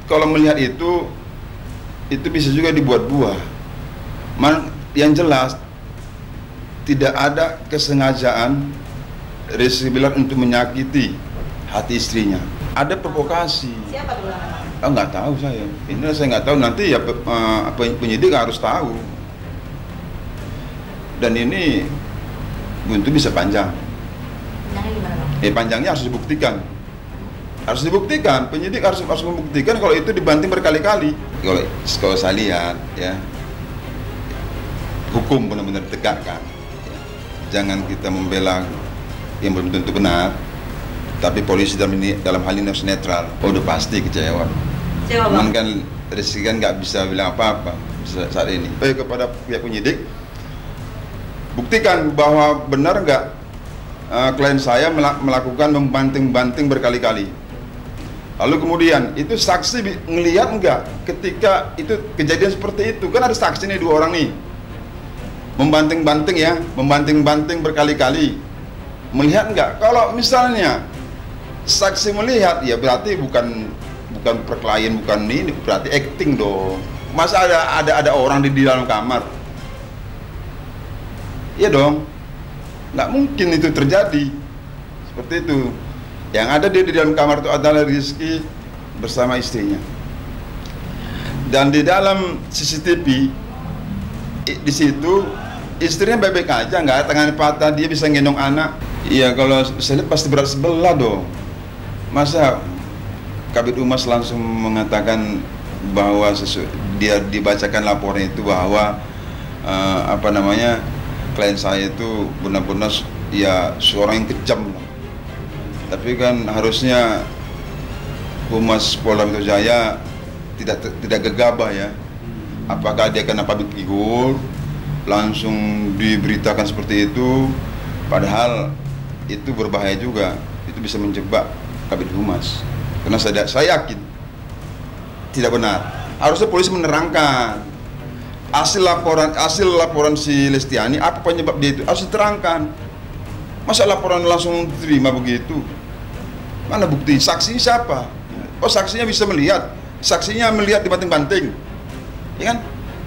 Kalau melihat itu bisa juga dibuat-buat. Yang jelas tidak ada kesengajaan Rizky Bilar untuk menyakiti hati istrinya. Ada provokasi. Siapa dulu? Nggak tahu saya. Ini saya nggak tahu, nanti ya penyidik harus tahu. Dan ini buntu bisa panjang. Panjangnya gimana, Bang? Panjangnya harus dibuktikan. Harus dibuktikan, penyidik harus membuktikan kalau itu dibanting berkali-kali. Kalau saya lihat ya, hukum benar-benar ditegakkan. Jangan kita membela yang belum tentu benar, tapi polisi dalam hal ini harus netral. Udah pasti kecewa. Cuman kan Rizky kan nggak bisa bilang apa-apa saat ini. Kepada pihak penyidik, buktikan bahwa benar nggak klien saya melakukan membanting-banting berkali-kali. Lalu kemudian itu saksi ngelihat nggak ketika itu kejadian seperti itu? Kan ada saksi nih, 2 orang nih, membanting-banting ya, membanting-banting berkali-kali. Melihat nggak? Kalau misalnya saksi melihat, ya berarti bukan perkelahian, bukan ini, berarti acting dong. Masa ada orang di dalam kamar? Iya dong, nggak mungkin itu terjadi seperti itu. Yang ada dia di dalam kamar itu adalah Rizky bersama istrinya. Dan di dalam CCTV di situ istrinya baik-baik aja, nggak ada tangan patah, dia bisa gendong anak. Iya, kalau saya lihat pasti berat sebelah dong. Masa Kabid Humas langsung mengatakan bahwa dia dibacakan laporan itu bahwa klien saya itu benar-benar ya seorang yang kejam. Tapi kan harusnya Humas Polda Metro Jaya tidak gegabah ya. Apakah dia kena public figure langsung diberitakan seperti itu, padahal itu berbahaya juga. Itu bisa menjebak Kabid Humas. Karena saya yakin tidak benar. Harusnya polisi menerangkan hasil laporan si Lestiani, apa penyebab dia itu harus diterangkan. Masa laporan langsung diterima begitu? Mana bukti? Saksi siapa? Oh, saksinya bisa melihat. Saksinya melihat dibanting-banting, ya kan?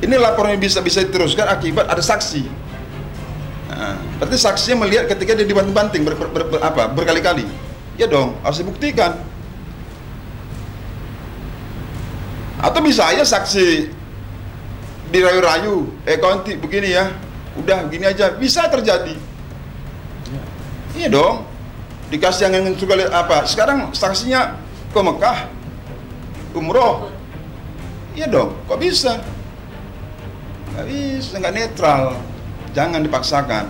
Ini laporannya bisa diteruskan akibat ada saksi. Nah, berarti saksinya melihat ketika dia dibanting-banting berkali-kali. Ya dong, harus dibuktikan. Atau bisa aja saksi dirayu-rayu, konti begini ya, udah gini aja, bisa terjadi. Iya dong, dikasih yang suka lihat apa. Sekarang saksinya ke Mekah, umroh. Iya dong, kok bisa? Nggak bisa, nggak netral. Jangan dipaksakan.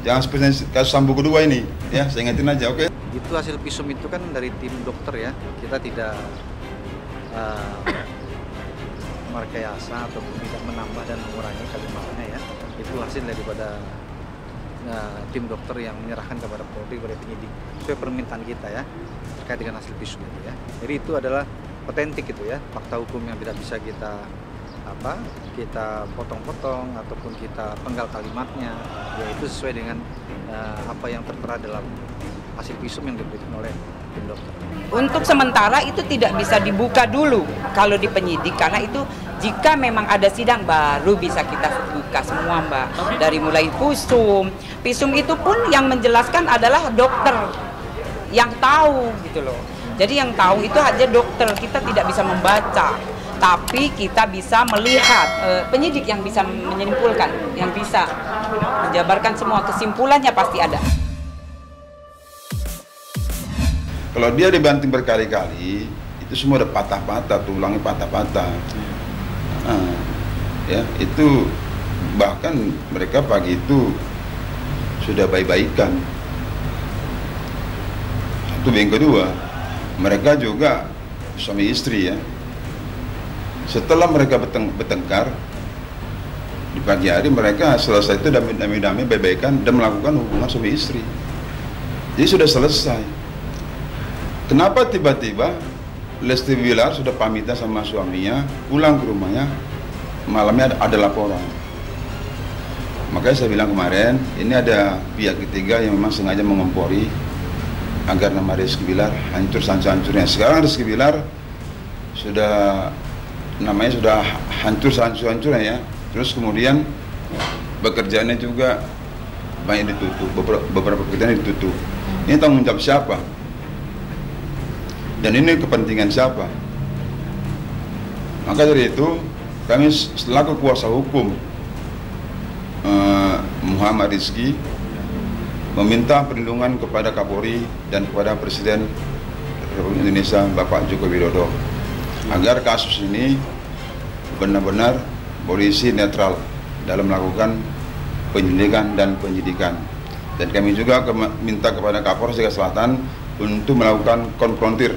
Jangan seperti kasus Sambo kedua ini, ya, saya ingetin aja, oke? Itu hasil visum itu kan dari tim dokter ya. Kita tidak merekayasa ataupun tidak menambah dan mengurangi kalimatnya ya. Itu hasil daripada tim dokter yang menyerahkan kepada Polri, kepada penyidik sesuai permintaan kita ya, terkait dengan hasil visum itu ya. Jadi itu adalah otentik itu ya, fakta hukum yang tidak bisa kita potong-potong ataupun kita penggal kalimatnya, yaitu sesuai dengan apa yang tertera dalam hasil visum yang diberikan oleh tim dokter. Untuk sementara itu tidak bisa dibuka dulu kalau di penyidik, karena itu jika memang ada sidang baru bisa kita buka semua, Mbak. Dari mulai visum itu pun yang menjelaskan adalah dokter yang tahu gitu loh. Jadi yang tahu itu aja dokter, kita tidak bisa membaca. Tapi kita bisa melihat, penyidik yang bisa menyimpulkan, yang bisa menjabarkan semua kesimpulannya pasti ada. Kalau dia dibanting berkali-kali, itu semua udah patah-patah, tulangnya patah-patah. Ya, itu bahkan mereka pagi itu sudah baik-baikan. Satu, yang kedua, mereka juga suami istri ya. Setelah mereka bertengkar di pagi hari, mereka selesai itu damai-damai baik-baikan dan melakukan hubungan suami istri. Jadi sudah selesai. Kenapa tiba-tiba Lesti Bilar sudah pamitan sama suaminya, pulang ke rumahnya, malamnya ada laporan. Makanya saya bilang kemarin, ini ada pihak ketiga yang memang sengaja mengompori agar nama Rizky Bilar hancur sehancur-hancurnya. Sekarang Rizky Bilar sudah namanya sudah hancur sehancur-hancurnya ya. Terus kemudian pekerjaannya juga banyak ditutup, beberapa pekerjaan ditutup. Ini tanggung jawab siapa? Dan ini kepentingan siapa? Maka dari itu kami selaku kuasa hukum Muhammad Rizky meminta perlindungan kepada Kapolri dan kepada Presiden Republik Indonesia Bapak Joko Widodo agar kasus ini benar-benar polisi netral dalam melakukan penyelidikan dan penyidikan. Dan kami juga minta kepada Kapolres Jakarta Selatan untuk melakukan konfrontir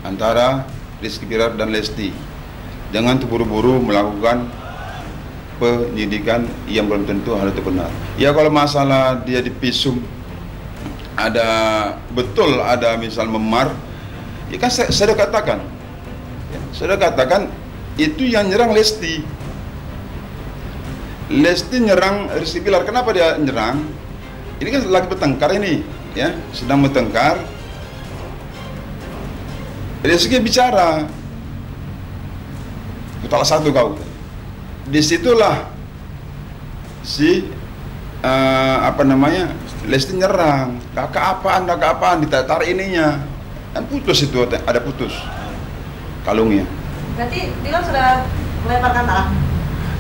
antara Rizky Bilar dan Lesti. Jangan terburu-buru melakukan penyidikan yang belum tentu hal itu benar. Ya kalau masalah dia dipisum ada betul ada misal memar, ya kan saya sudah katakan, itu yang nyerang Lesti. Lesti nyerang Rizky Bilar. Kenapa dia nyerang? Ini kan lagi bertengkar ini, ya sedang bertengkar. Rizky bicara, salah satu kau. Disitulah si Lesti nyerang. Kakak apaan ditarik ininya, kan putus itu, ada putus kalungnya. Berarti Bilar sudah melemparkan tanah?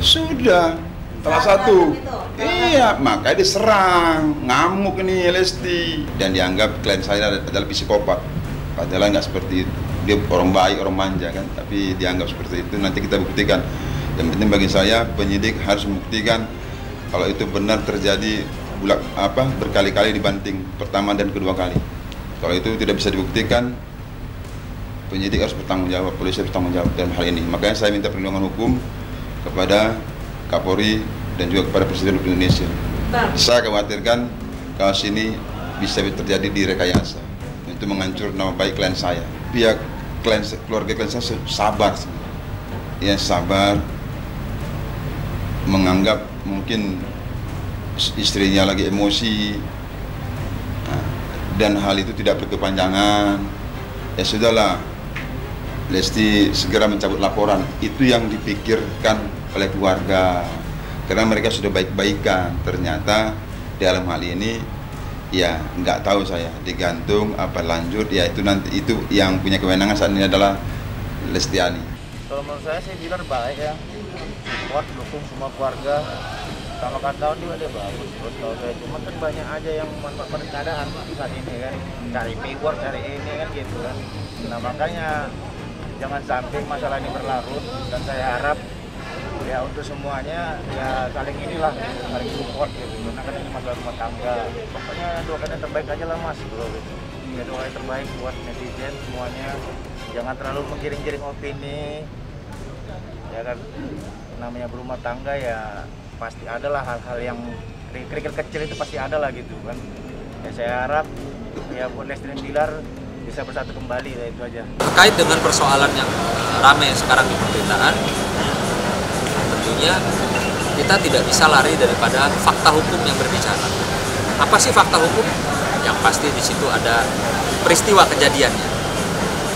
Sudah, salah satu. Iya, makanya diserang, ngamuk ini Lesti dan dianggap klien saya adalah psikopat. Padahal nggak seperti itu. Dia orang baik, orang manja kan, tapi dianggap seperti itu. Nanti kita buktikan. Yang penting bagi saya penyidik harus membuktikan kalau itu benar terjadi berkali-kali dibanting pertama dan kedua kali. Kalau itu tidak bisa dibuktikan, penyidik harus bertanggung jawab, polisi harus bertanggung jawab dalam hal ini. Makanya saya minta perlindungan hukum kepada Kapolri dan juga kepada Presiden Republik Indonesia. Saya khawatirkan kasus ini bisa terjadi di rekayasa untuk menghancur nama baik klien saya. Pihak keluarga klien saya sabar, ya sabar, menganggap mungkin istrinya lagi emosi, dan hal itu tidak berkepanjangan. Ya sudahlah, Lesti segera mencabut laporan. Itu yang dipikirkan oleh keluarga, karena mereka sudah baik-baikan. Ternyata dalam hal ini ya nggak tahu saya, digantung apa lanjut, ya itu nanti, itu yang punya kewenangan saat ini adalah Lestiani. Kalau menurut saya sih Bilar baik ya, support, dukung semua keluarga. Sama kawan juga dia bagus. Terus kalau saya cuma kan banyak aja yang manfaat keadaan saat ini kan, cari reward, cari ini kan gitu kan. Nah makanya jangan sampai masalah ini berlarut, dan saya harap ya untuk semuanya ya saling inilah, saling support gitu. Karena kan ini masalah rumah tangga. Pokoknya doakan yang terbaik aja lah Mas bro gitu. Ya doa yang terbaik buat netizen semuanya. Jangan terlalu menggiring-giring opini. Ya kan namanya berumah tangga ya pasti ada lah hal-hal yang kerikil kecil itu pasti ada lah gitu kan. Ya saya harap ya buat Lesti dan Bilar bisa bersatu kembali, ya itu aja. Terkait dengan persoalan yang ramai sekarang di pemerintahan, tentunya kita tidak bisa lari daripada fakta hukum yang berbicara. Apa sih fakta hukum? Yang pasti di situ ada peristiwa kejadiannya.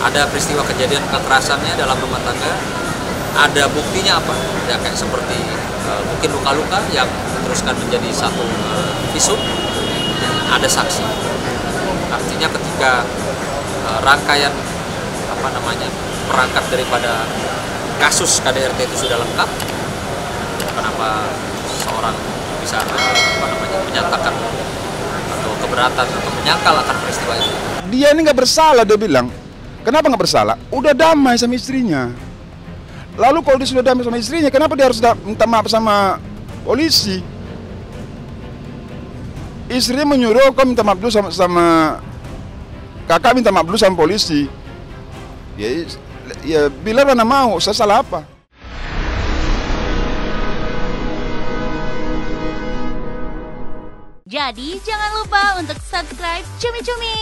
Ada peristiwa kejadian kekerasannya dalam rumah tangga, ada buktinya apa? Ya kayak seperti mungkin luka-luka yang diteruskan menjadi satu visum, ada saksi. Artinya ketika rangkaian perangkat daripada kasus KDRT itu sudah lengkap, kenapa seorang bisa menyatakan atau keberatan atau menyangkal akan peristiwa itu? Dia ini nggak bersalah, dia bilang. Kenapa nggak bersalah? Udah damai sama istrinya. Lalu kalau dia sudah damai sama istrinya, kenapa dia harus minta maaf sama polisi? Istrinya menyuruh kau minta maaf dulu sama kakak, minta maaf dulu sama polisi. Ya Bilar mana mau, saya salah apa? Jadi jangan lupa untuk subscribe Cumi Cumi.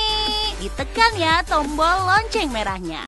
Ditekan ya tombol lonceng merahnya.